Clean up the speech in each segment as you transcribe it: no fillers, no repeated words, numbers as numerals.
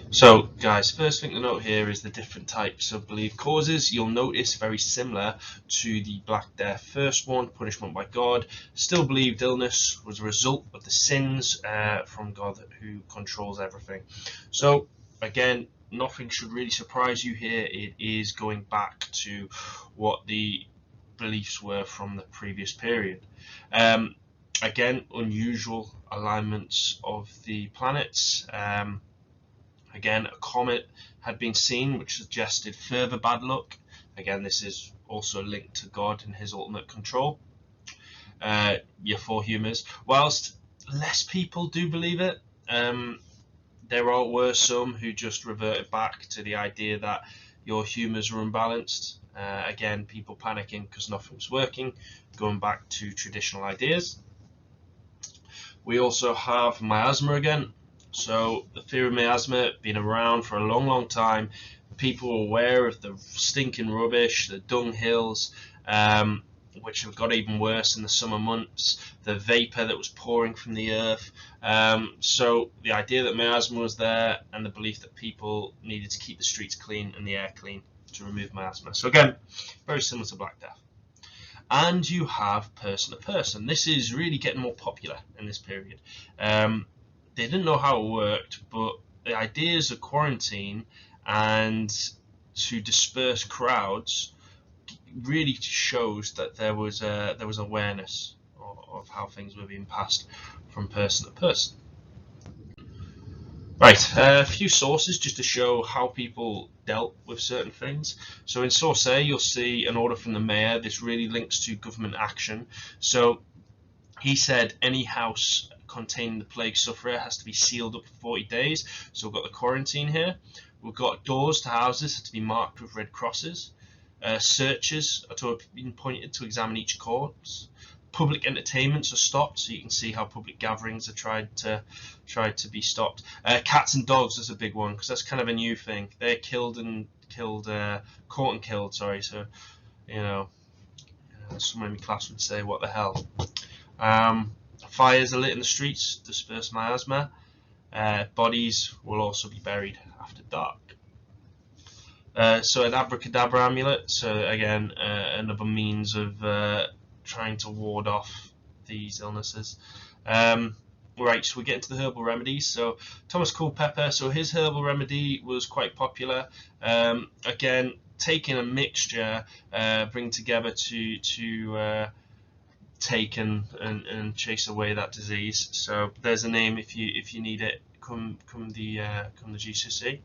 So, guys, first thing to note here is the different types of belief causes. You'll notice very similar to the Black Death first one, punishment by God. Still believed illness was a result of the sins from God who controls everything. So, again, nothing should really surprise you here. It is going back to what the beliefs were from the previous period. Again, unusual alignments of the planets. Again, a comet had been seen, which suggested further bad luck. Again, this is also linked to God and his ultimate control. Your four humours. Whilst less people do believe it, there were some who just reverted back to the idea that your humours are unbalanced. Again, people panicking because nothing was working, going back to traditional ideas. We also have miasma again. So the theory of miasma been around for a long, long time. People are aware of the stinking rubbish, the dung hills, which have got even worse in the summer months, the vapor that was pouring from the earth. So the idea that miasma was there and the belief that people needed to keep the streets clean and the air clean to remove miasma. So again, very similar to Black Death. And you have person to person. This is really getting more popular in this period. They didn't know how it worked, but the ideas of quarantine and to disperse crowds really shows that there was awareness of how things were being passed from person to person. Right, a few sources just to show how people dealt with certain things. So in source A, you'll see an order from the mayor. This really links to government action. So he said any house containing the plague sufferer has to be sealed up for 40 days. So we've got the quarantine here. We've got doors to houses to be marked with red crosses. Searches are to have been appointed to examine each corpse. Public entertainments are stopped, so you can see how public gatherings are tried to be stopped. Cats and dogs is a big one because that's kind of a new thing. They're caught and killed. Sorry, so you know, someone in my class would say, "What the hell?" Fires are lit in the streets, disperse miasma. Bodies will also be buried after dark. So an abracadabra amulet. So again, another means of trying to ward off these illnesses. Right, so we get into the herbal remedies. So Thomas Culpeper, so his herbal remedy was quite popular. Again, taking a mixture, bring together to take and chase away that disease. So there's a name if you need it. Come the GCC.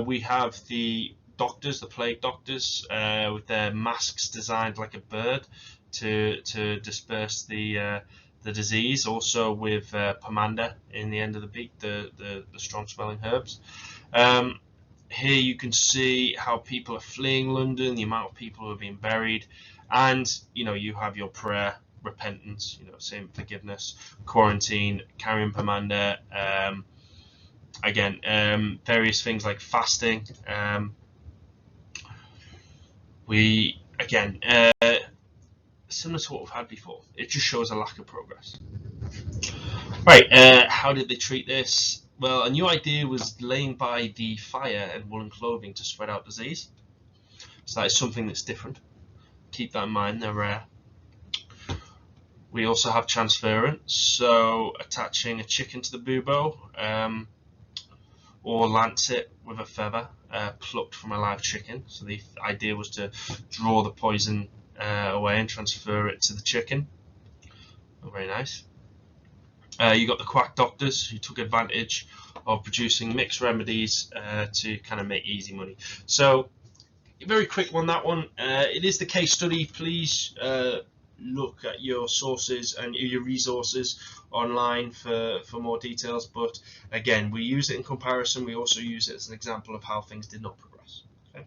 We have the doctors, the plague doctors, with their masks designed like a bird to disperse the disease. Also with pomander in the end of the beak, the strong smelling herbs. Here you can see how people are fleeing London, the amount of people who are being buried, and you have your prayer, repentance, same forgiveness, quarantine, carrying pomander. Again, various things like fasting. We again similar to what we've had before. It just shows a lack of progress. Right, how did they treat this? Well, a new idea was laying by the fire and woolen clothing to spread out disease. So that is something that's different. Keep that in mind, they're rare. We also have transference, so attaching a chicken to the bubo, or lance it with a feather plucked from a live chicken. So the idea was to draw the poison away and transfer it to the chicken. Oh, very nice. You got the quack doctors who took advantage of producing mixed remedies to kind of make easy money. So very quick one, that one. It is the case study. Please look at your sources and your resources online for more details, but again, we use it in comparison. We also use it as an example of how things did not progress. Okay.